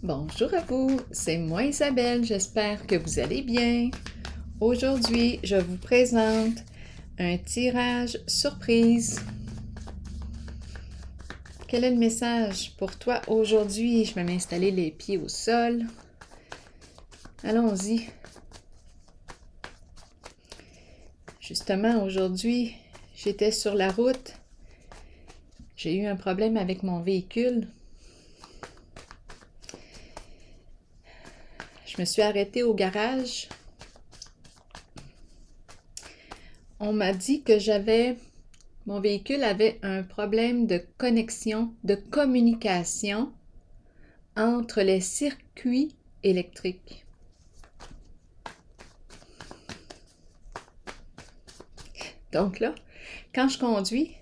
Bonjour à vous, c'est moi Isabelle, j'espère que vous allez bien. Aujourd'hui, je vous présente un tirage surprise. Quel est le message pour toi aujourd'hui? Je vais m'installer les pieds au sol. Allons-y. Justement, aujourd'hui, j'étais sur la route. J'ai eu un problème avec mon véhicule. Je me suis arrêtée au garage. On m'a dit que mon véhicule avait un problème de connexion, de communication entre les circuits électriques. Donc là, quand je conduis,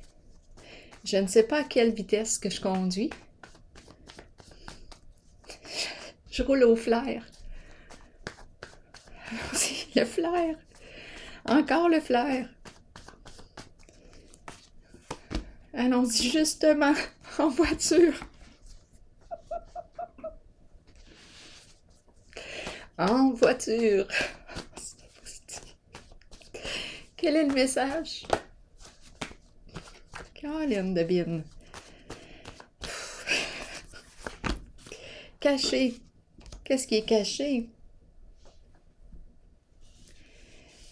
je ne sais pas à quelle vitesse que je conduis. Je roule au flair. Le flair. Encore le flair. Allons-y justement en voiture. En voiture. Quel est le message? Caroline de Bine. Caché. Qu'est-ce qui est caché?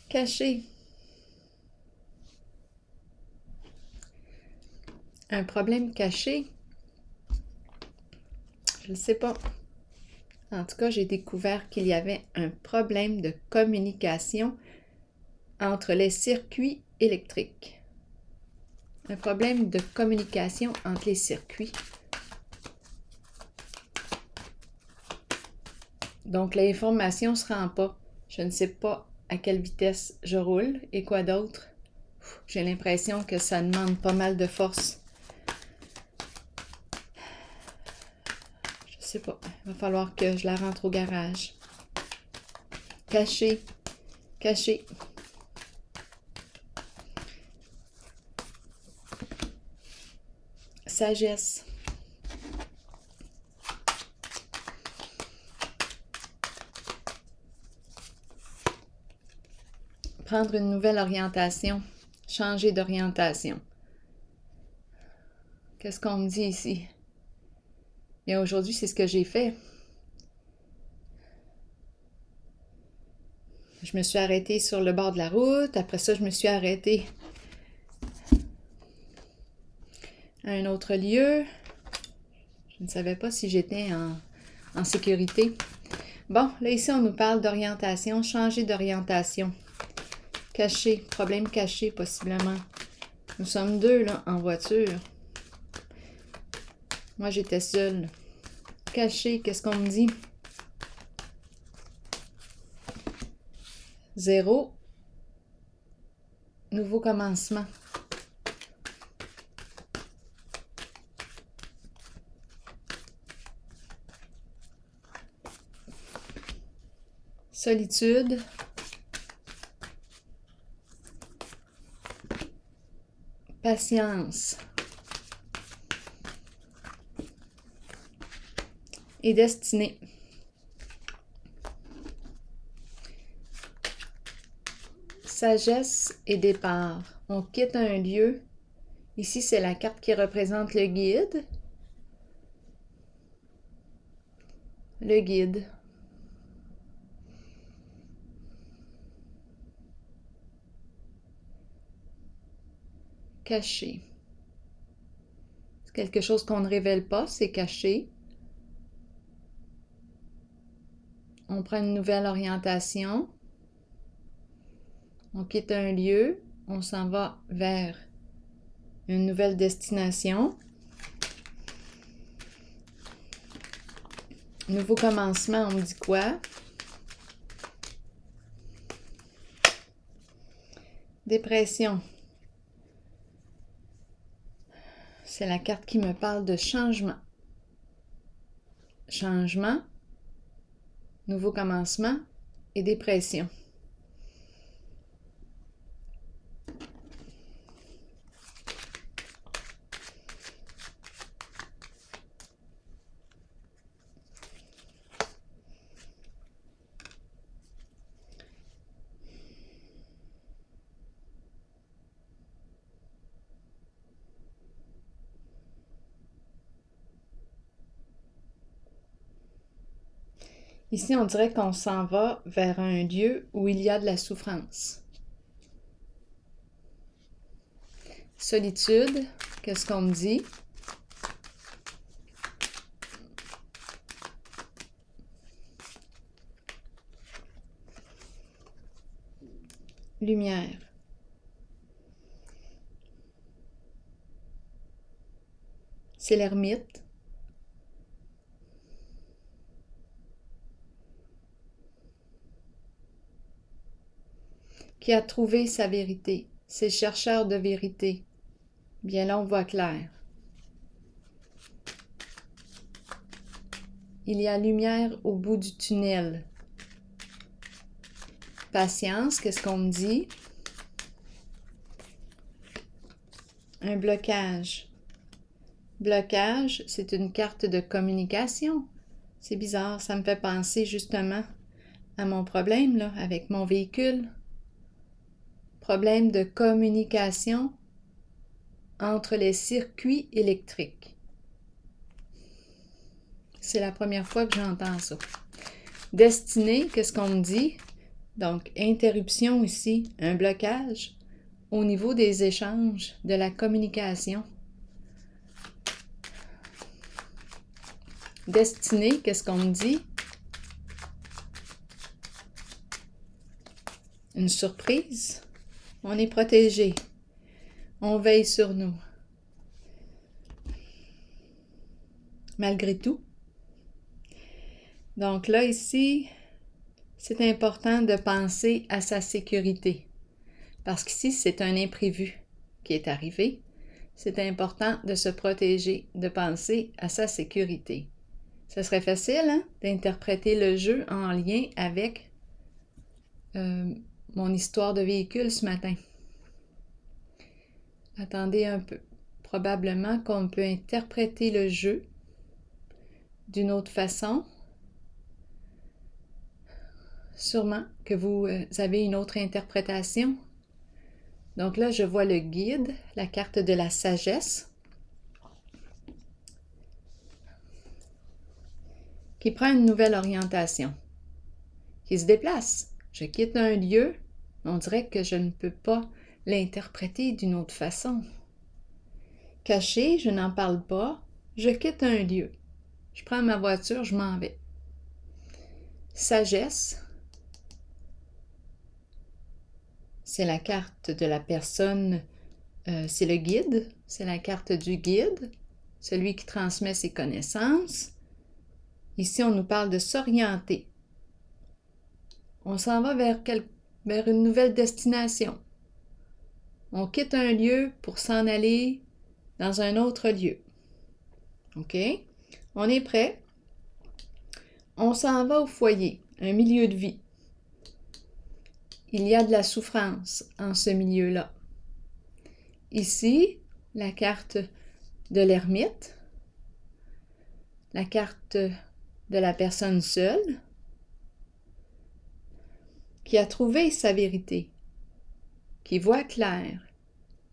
Caché. Un problème caché? Je ne sais pas. En tout cas, j'ai découvert qu'il y avait un problème de communication entre les circuits électriques. Un problème de communication entre les circuits. Donc, l'information ne se rend pas. Je ne sais pas à quelle vitesse je roule et quoi d'autre. J'ai l'impression que ça demande pas mal de force. Je sais pas. Il va falloir que je la rentre au garage. Caché. Caché. Sagesse. Prendre une nouvelle orientation. Changer d'orientation. Qu'est-ce qu'on me dit ici? Bien, aujourd'hui, c'est ce que j'ai fait. Je me suis arrêtée sur le bord de la route. Après ça, je me suis arrêtée à un autre lieu. Je ne savais pas si j'étais en sécurité. Bon, là, ici, on nous parle d'orientation. Changer d'orientation. Caché. Problème caché, possiblement. Nous sommes deux, là, en voiture. Moi, j'étais seule. Caché, qu'est-ce qu'on me dit? 0. Nouveau commencement. Solitude. Patience. Et destinée. Sagesse et départ. On quitte un lieu. Ici, c'est la carte qui représente le guide. Le guide. Caché. C'est quelque chose qu'on ne révèle pas, c'est caché. On prend une nouvelle orientation. On quitte un lieu. On s'en va vers une nouvelle destination. Nouveau commencement, on me dit quoi? Dépression. C'est la carte qui me parle de changement. Changement, nouveau commencement et dépression. Ici, on dirait qu'on s'en va vers un lieu où il y a de la souffrance. Solitude, qu'est-ce qu'on me dit? Lumière. C'est l'ermite. Qui a trouvé sa vérité. C'est le chercheur de vérité. Bien là, on voit clair. Il y a lumière au bout du tunnel. Patience, qu'est-ce qu'on me dit? Un blocage. Blocage, c'est une carte de communication. C'est bizarre, ça me fait penser justement à mon problème là, avec mon véhicule. Problème de communication entre les circuits électriques. C'est la première fois que j'entends ça. Destinée, qu'est-ce qu'on me dit? Donc, interruption ici, un blocage au niveau des échanges, de la communication. Destinée, qu'est-ce qu'on me dit? Une surprise. On est protégé. On veille sur nous. Malgré tout. Donc là, ici, c'est important de penser à sa sécurité. Parce qu'ici, c'est un imprévu qui est arrivé. C'est important de se protéger, de penser à sa sécurité. Ce serait facile hein, d'interpréter le jeu en lien avec mon histoire de véhicule ce matin. Attendez un peu. Probablement qu'on peut interpréter le jeu d'une autre façon. Sûrement que vous avez une autre interprétation. Donc là, je vois le guide, la carte de la sagesse, qui prend une nouvelle orientation, qui se déplace. Je quitte un lieu, on dirait que je ne peux pas l'interpréter d'une autre façon. Caché, je n'en parle pas, je quitte un lieu. Je prends ma voiture, je m'en vais. Sagesse, c'est la carte de la personne, c'est le guide, c'est la carte du guide, celui qui transmet ses connaissances. Ici, on nous parle de s'orienter. On s'en va vers une nouvelle destination. On quitte un lieu pour s'en aller dans un autre lieu. OK? On est prêt? On s'en va au foyer, un milieu de vie. Il y a de la souffrance en ce milieu-là. Ici, la carte de l'ermite, la carte de la personne seule qui a trouvé sa vérité, qui voit clair,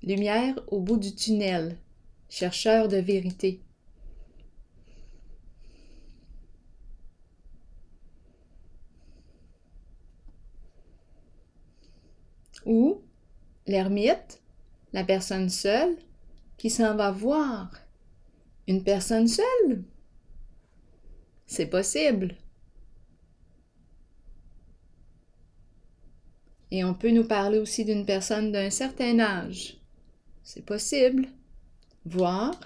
lumière au bout du tunnel, chercheur de vérité. Ou l'ermite, la personne seule, qui s'en va voir une personne seule. C'est possible. Et on peut nous parler aussi d'une personne d'un certain âge. C'est possible. Voir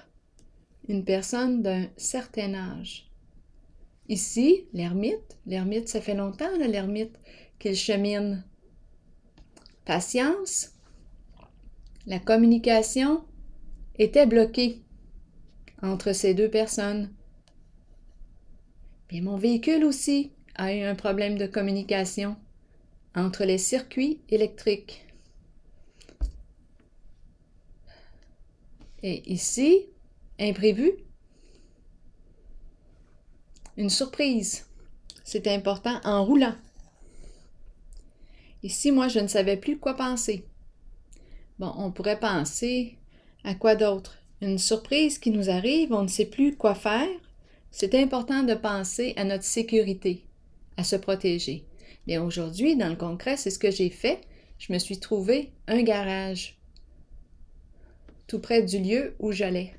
une personne d'un certain âge. Ici, l'ermite, ça fait longtemps, là, l'ermite, qu'il chemine. Patience. La communication était bloquée entre ces deux personnes. Bien, mon véhicule aussi a eu un problème de communication entre les circuits électriques. Et ici, imprévu, une surprise. C'est important en roulant. Ici, moi, je ne savais plus quoi penser. Bon, on pourrait penser à quoi d'autre? Une surprise qui nous arrive, on ne sait plus quoi faire. C'est important de penser à notre sécurité, à se protéger. Bien, aujourd'hui, dans le concret, c'est ce que j'ai fait. Je me suis trouvé un garage tout près du lieu où j'allais.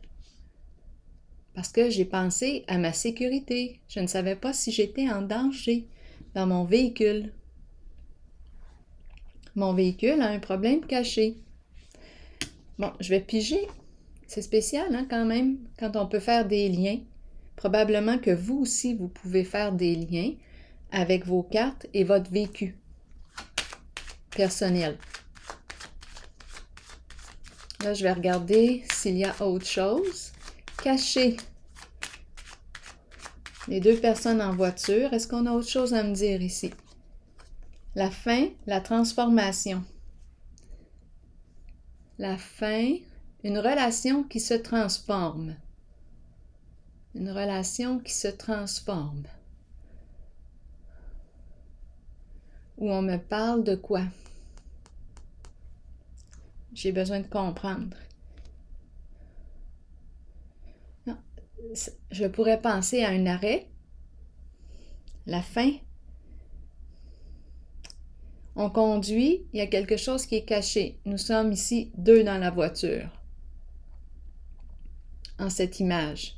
Parce que j'ai pensé à ma sécurité. Je ne savais pas si j'étais en danger dans mon véhicule. Mon véhicule a un problème caché. Bon, je vais piger. C'est spécial, hein, quand même, quand on peut faire des liens. Probablement que vous aussi, vous pouvez faire des liens avec vos cartes et votre vécu personnel. Là, je vais regarder s'il y a autre chose. Caché. Les deux personnes en voiture. Est-ce qu'on a autre chose à me dire ici? La fin, la transformation. La fin, une relation qui se transforme. Une relation qui se transforme. Où on me parle de quoi? J'ai besoin de comprendre. Non, je pourrais penser à un arrêt. La fin. On conduit, il y a quelque chose qui est caché. Nous sommes ici deux dans la voiture. En cette image.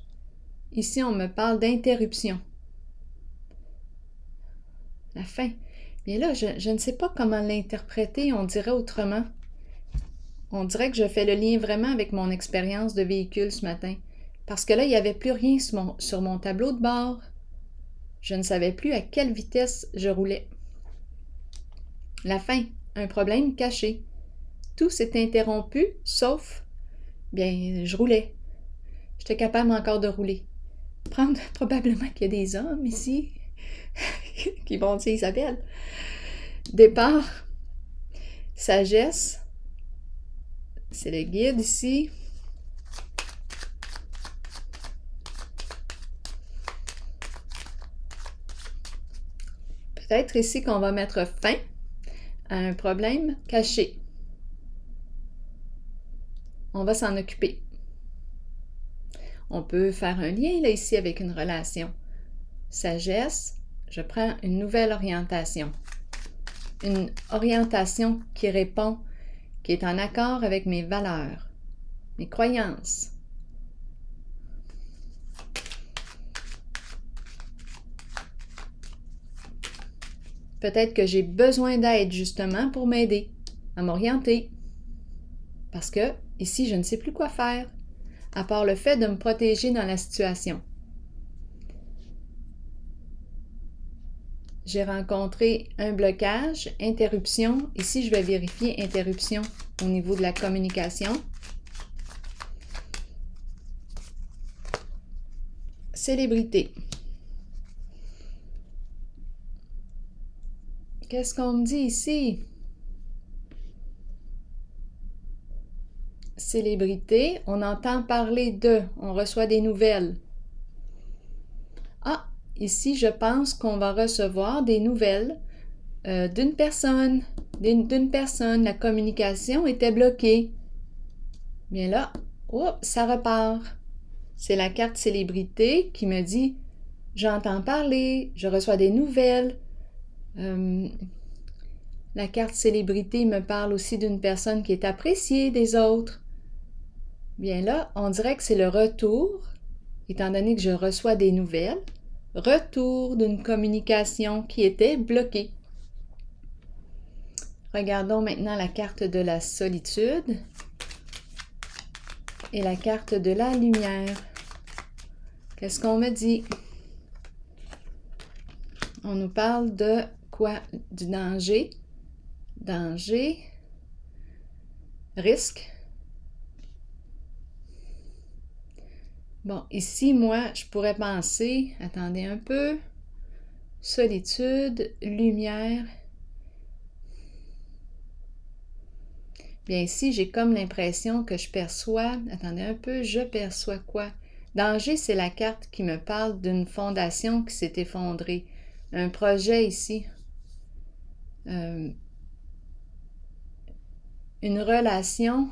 Ici, on me parle d'interruption. La fin. Bien là, je ne sais pas comment l'interpréter, on dirait autrement. On dirait que je fais le lien vraiment avec mon expérience de véhicule ce matin. Parce que là, il n'y avait plus rien sur mon tableau de bord. Je ne savais plus à quelle vitesse je roulais. La fin, un problème caché. Tout s'est interrompu, sauf, bien, je roulais. J'étais capable encore de rouler. Probablement qu'il y a des hommes ici qui vont dire Isabelle. Départ, sagesse, c'est le guide ici. Peut-être ici qu'on va mettre fin à un problème caché. On va s'en occuper. On peut faire un lien là ici avec une relation. Sagesse, je prends une nouvelle orientation. Une orientation qui répond, qui est en accord avec mes valeurs, mes croyances. Peut-être que j'ai besoin d'aide justement pour m'aider à m'orienter. Parce que ici, je ne sais plus quoi faire, à part le fait de me protéger dans la situation. J'ai rencontré un blocage, interruption. Ici, je vais vérifier interruption au niveau de la communication. Célébrité. Qu'est-ce qu'on me dit ici? Célébrité, on entend parler de, on reçoit des nouvelles. Ah, ici, je pense qu'on va recevoir des nouvelles d'une personne. La communication était bloquée. Bien là, ça repart. C'est la carte célébrité qui me dit « J'entends parler, je reçois des nouvelles. » La carte célébrité me parle aussi d'une personne qui est appréciée des autres. Bien là, on dirait que c'est le retour, étant donné que je reçois des nouvelles, retour d'une communication qui était bloquée. Regardons maintenant la carte de la solitude et la carte de la lumière. Qu'est-ce qu'on me dit? On nous parle de quoi? Du danger. Danger. Risque. Bon, ici, moi, je pourrais penser, attendez un peu, solitude, lumière. Bien ici, j'ai comme l'impression que je perçois, attendez un peu, je perçois quoi? Danger, c'est la carte qui me parle d'une fondation qui s'est effondrée. Un projet ici. Une relation,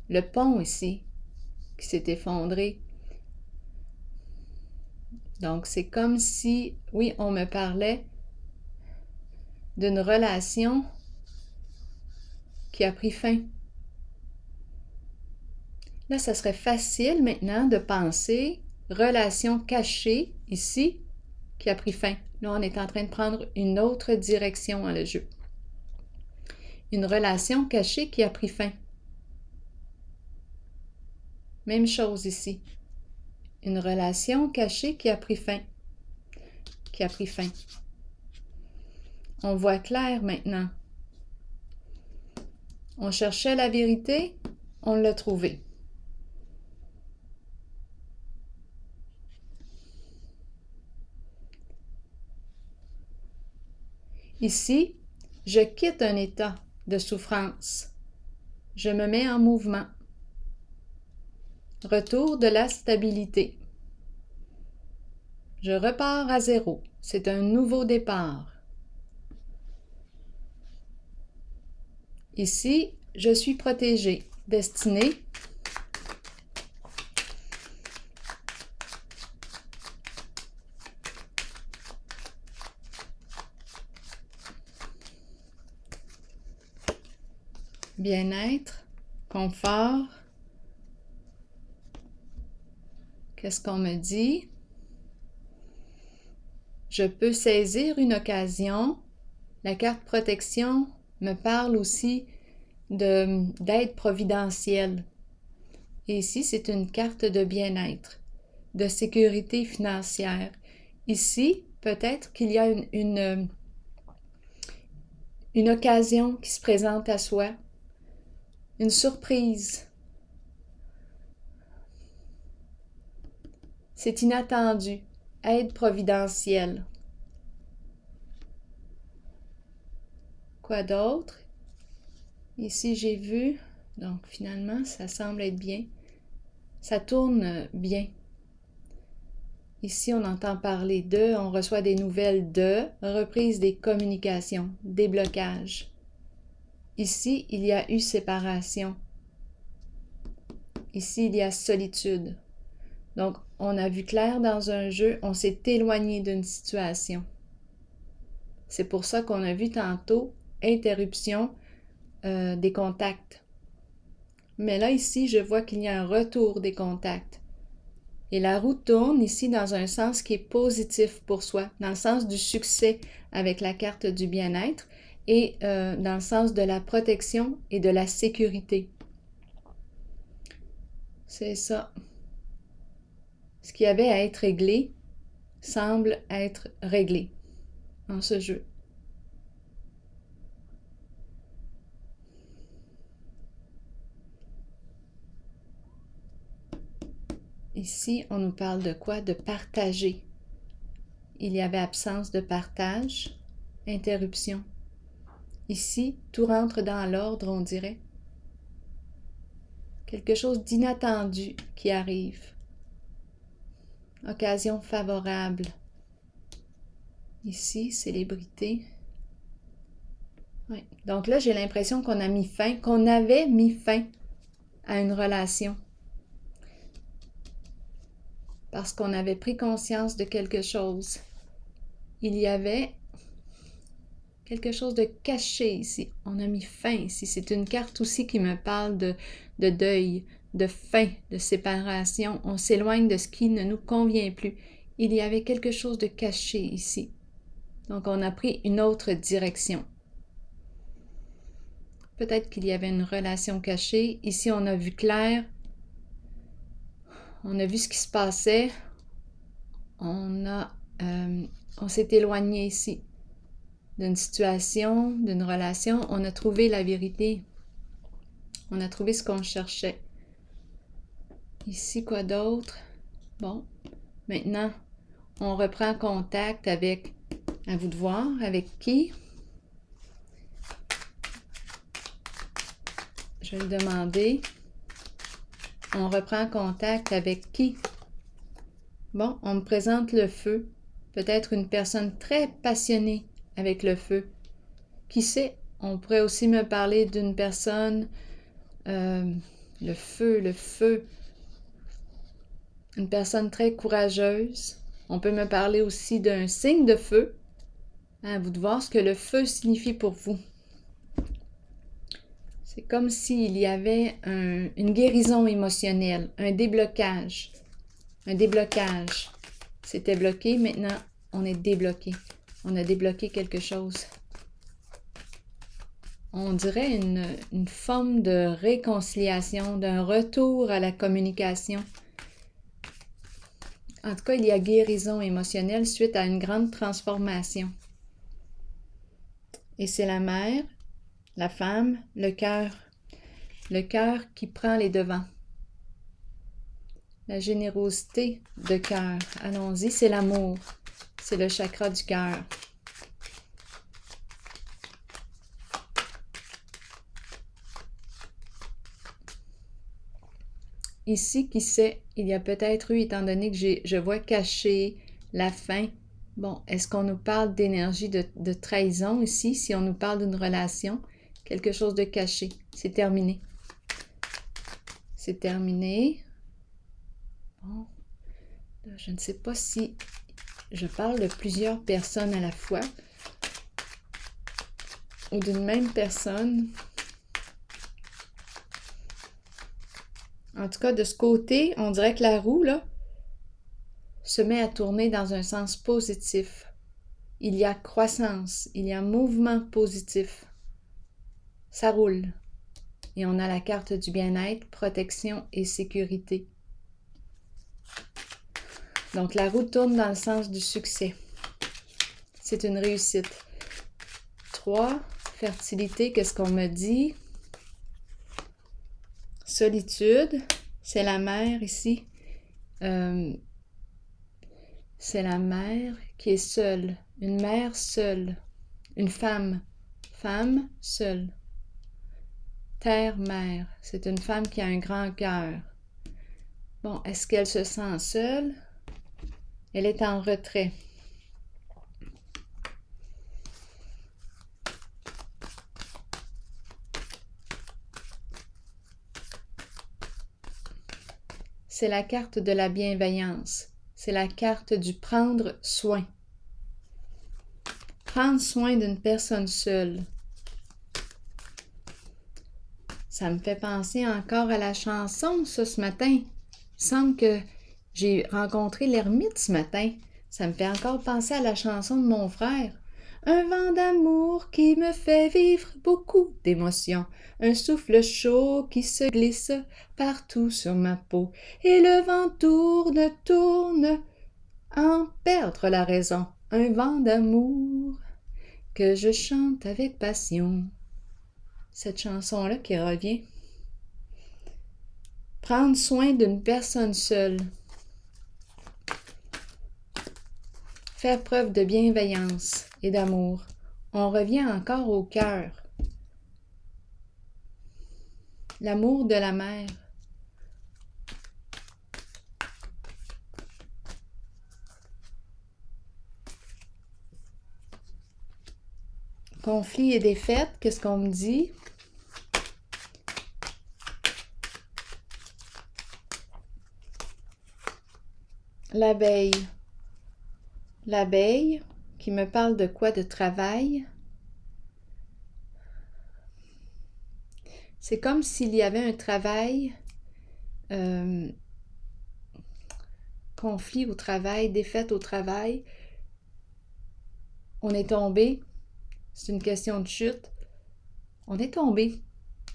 le pont ici, qui s'est effondré. Donc, c'est comme si, oui, on me parlait d'une relation qui a pris fin. Là, ça serait facile maintenant de penser relation cachée ici qui a pris fin. Là, on est en train de prendre une autre direction dans le jeu. Une relation cachée qui a pris fin. Même chose ici. Une relation cachée qui a pris fin. Qui a pris fin. On voit clair maintenant. On cherchait la vérité, on l'a trouvée. Ici, je quitte un état de souffrance. Je me mets en mouvement. Retour de la stabilité. Je repars à zéro. C'est un nouveau départ. Ici, je suis protégée. Destinée. Bien-être, confort. Qu'est-ce qu'on me dit? Je peux saisir une occasion. La carte protection me parle aussi d'aide providentielle. Et ici, c'est une carte de bien-être, de sécurité financière. Ici, peut-être qu'il y a une occasion qui se présente à soi, une surprise. C'est inattendu, aide providentielle. Quoi d'autre? Ici, j'ai vu, donc finalement, ça semble être bien. Ça tourne bien. Ici, on entend parler de, on reçoit des nouvelles de, reprise des communications, déblocage. Ici, il y a eu séparation. Ici, il y a solitude. Donc, on a vu clair dans un jeu, on s'est éloigné d'une situation. C'est pour ça qu'on a vu tantôt interruption des contacts. Mais là, ici, je vois qu'il y a un retour des contacts. Et la roue tourne ici dans un sens qui est positif pour soi, dans le sens du succès avec la carte du bien-être et dans le sens de la protection et de la sécurité. C'est ça. Ce qui avait à être réglé semble être réglé dans ce jeu. Ici, on nous parle de quoi? De partager. Il y avait absence de partage, interruption. Ici, tout rentre dans l'ordre, on dirait. Quelque chose d'inattendu qui arrive. Occasion favorable. Ici, célébrité. Oui. Donc là, j'ai l'impression qu'on avait mis fin à une relation. Parce qu'on avait pris conscience de quelque chose. Il y avait quelque chose de caché ici. On a mis fin ici. C'est une carte aussi qui me parle de deuil, de fin, de séparation. On s'éloigne de ce qui ne nous convient plus. Il y avait quelque chose de caché ici. Donc, on a pris une autre direction. Peut-être qu'il y avait une relation cachée. Ici, on a vu clair. On a vu ce qui se passait. On s'est éloigné ici d'une situation, d'une relation. On a trouvé la vérité. On a trouvé ce qu'on cherchait. Ici, quoi d'autre? Bon, maintenant, on reprend contact avec, à vous de voir, avec qui? Je vais le demander. On reprend contact avec qui? Bon, on me présente le feu. Peut-être une personne très passionnée avec le feu. Qui sait? On pourrait aussi me parler d'une personne, le feu. Une personne très courageuse. On peut me parler aussi d'un signe de feu. À vous de voir ce que le feu signifie pour vous. C'est comme s'il y avait une guérison émotionnelle, un déblocage. Un déblocage. C'était bloqué, maintenant on est débloqué. On a débloqué quelque chose. On dirait une forme de réconciliation, d'un retour à la communication. En tout cas, il y a guérison émotionnelle suite à une grande transformation. Et c'est la mère, la femme, le cœur qui prend les devants. La générosité de cœur. Allons-y, c'est l'amour. C'est le chakra du cœur. Ici, qui sait, il y a peut-être eu, étant donné que je vois cacher la fin. Bon, est-ce qu'on nous parle d'énergie de trahison ici, si on nous parle d'une relation? Quelque chose de caché. C'est terminé. C'est terminé. Bon, je ne sais pas si je parle de plusieurs personnes à la fois ou d'une même personne. En tout cas, de ce côté, on dirait que la roue, là, se met à tourner dans un sens positif. Il y a croissance, il y a mouvement positif. Ça roule. Et on a la carte du bien-être, protection et sécurité. Donc, la roue tourne dans le sens du succès. C'est une réussite. 3, fertilité, qu'est-ce qu'on me dit? Solitude, c'est la mère ici. C'est la mère qui est seule. Une mère seule. Une femme. Femme seule. Terre-mère, c'est une femme qui a un grand cœur. Bon, est-ce qu'elle se sent seule? Elle est en retrait. C'est la carte de la bienveillance. C'est la carte du prendre soin. Prendre soin d'une personne seule. Ça me fait penser encore à la chanson, ça, ce matin. Il semble que j'ai rencontré l'ermite ce matin. Ça me fait encore penser à la chanson de mon frère. Un vent d'amour qui me fait vivre beaucoup d'émotions. Un souffle chaud qui se glisse partout sur ma peau. Et le vent tourne, tourne, en perdre la raison. Un vent d'amour que je chante avec passion. Cette chanson-là qui revient. Prendre soin d'une personne seule. Faire preuve de bienveillance et d'amour. On revient encore au cœur. L'amour de la mère. Conflit et défaite, qu'est-ce qu'on me dit? L'abeille. L'abeille qui me parle de quoi? De travail. C'est comme s'il y avait un travail, conflit au travail, défaite au travail. On est tombé. C'est une question de chute. On est tombé.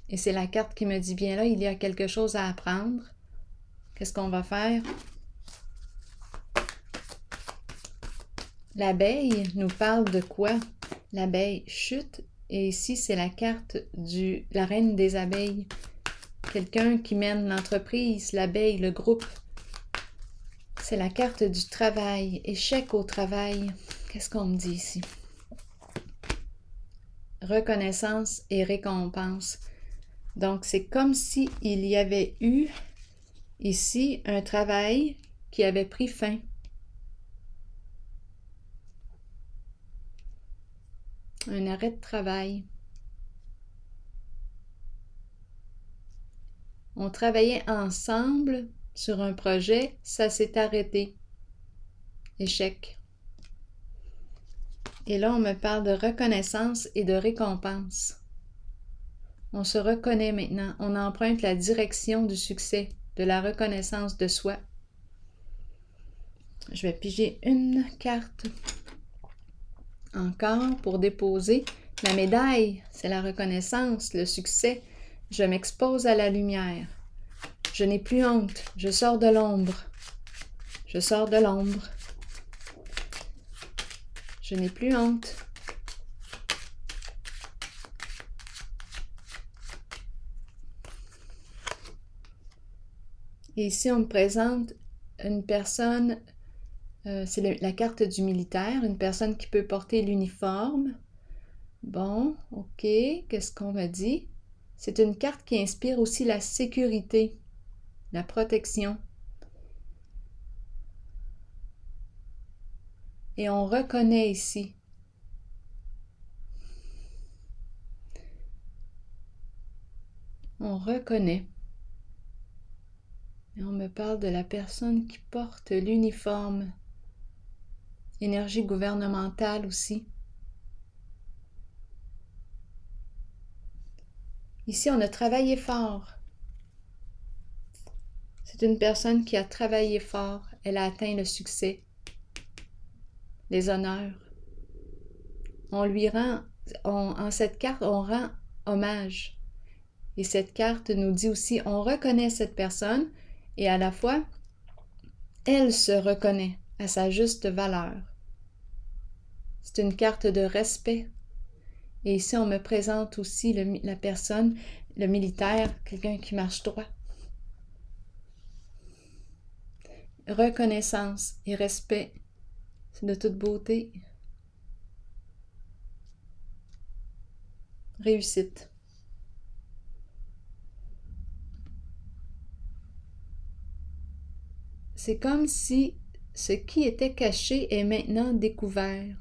Et c'est la carte qui me dit bien là, il y a quelque chose à apprendre. Qu'est-ce qu'on va faire? L'abeille nous parle de quoi? L'abeille chute. Et ici, c'est la carte de la reine des abeilles. Quelqu'un qui mène l'entreprise, l'abeille, le groupe. C'est la carte du travail. Échec au travail. Qu'est-ce qu'on me dit ici? Reconnaissance et récompense. Donc, c'est comme s'il y avait eu ici un travail qui avait pris fin. Un arrêt de travail. On travaillait ensemble sur un projet, ça s'est arrêté. Échec. Et là, on me parle de reconnaissance et de récompense. On se reconnaît maintenant. On emprunte la direction du succès, de la reconnaissance de soi. Je vais piger une carte encore pour déposer. La médaille, c'est la reconnaissance, le succès. Je m'expose à la lumière. Je n'ai plus honte. Je sors de l'ombre. Je sors de l'ombre. Je n'ai plus honte. Et ici, on me présente une personne, c'est la carte du militaire, une personne qui peut porter l'uniforme. Bon, ok, qu'est-ce qu'on me dit? C'est une carte qui inspire aussi la sécurité, la protection. Et on reconnaît ici. On reconnaît. Et on me parle de la personne qui porte l'uniforme. Énergie gouvernementale aussi. Ici, on a travaillé fort. C'est une personne qui a travaillé fort. Elle a atteint le succès, les honneurs. On lui rend, en cette carte, on rend hommage. Et cette carte nous dit aussi, on reconnaît cette personne et à la fois, elle se reconnaît à sa juste valeur. C'est une carte de respect. Et ici, on me présente aussi la personne, le militaire, quelqu'un qui marche droit. Reconnaissance et respect, c'est de toute beauté. Réussite. C'est comme si ce qui était caché est maintenant découvert.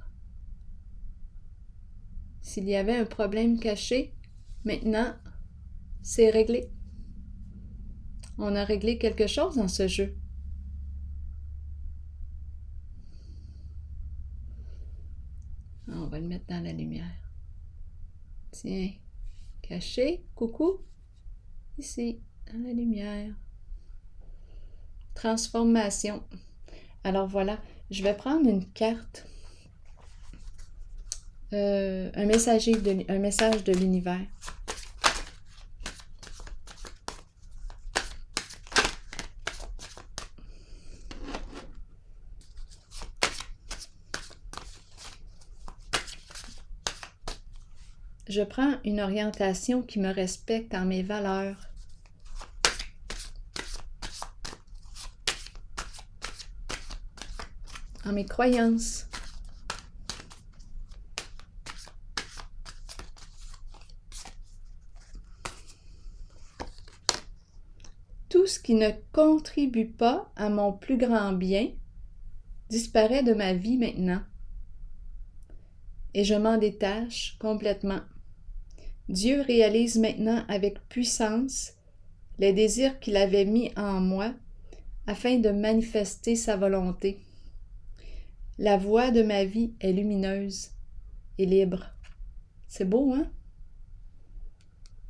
S'il y avait un problème caché, maintenant, c'est réglé. On a réglé quelque chose dans ce jeu. On va le mettre dans la lumière. Tiens, caché, coucou, ici, dans la lumière. Transformation. Alors voilà, je vais prendre une carte, un message de l'univers. Je prends une orientation qui me respecte en mes valeurs. En mes croyances. Tout ce qui ne contribue pas à mon plus grand bien disparaît de ma vie maintenant. Et je m'en détache complètement. Dieu réalise maintenant avec puissance les désirs qu'il avait mis en moi afin de manifester sa volonté. La voie de ma vie est lumineuse et libre. C'est beau, hein?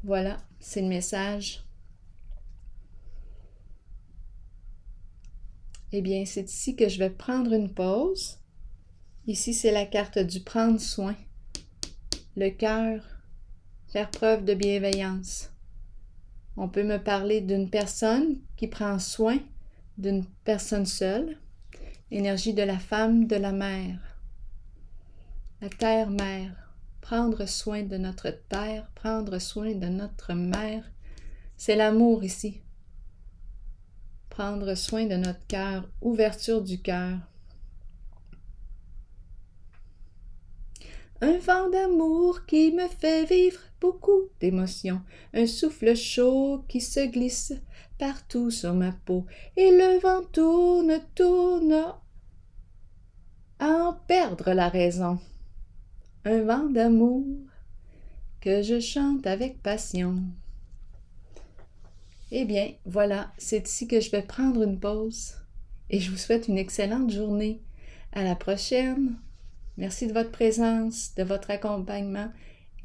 Voilà, c'est le message. Eh bien, c'est ici que je vais prendre une pause. Ici, c'est la carte du prendre soin. Le cœur, faire preuve de bienveillance. On peut me parler d'une personne qui prend soin d'une personne seule. Énergie de la femme, de la mère. La terre-mère. Prendre soin de notre terre, prendre soin de notre mère. C'est l'amour ici. Prendre soin de notre cœur, ouverture du cœur. Un vent d'amour qui me fait vivre beaucoup d'émotions. Un souffle chaud qui se glisse partout sur ma peau. Et le vent tourne, tourne à en perdre la raison. Un vent d'amour que je chante avec passion. Eh bien, voilà, c'est ici que je vais prendre une pause et je vous souhaite une excellente journée. À la prochaine! Merci de votre présence, de votre accompagnement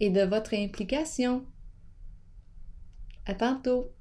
et de votre implication. À tantôt!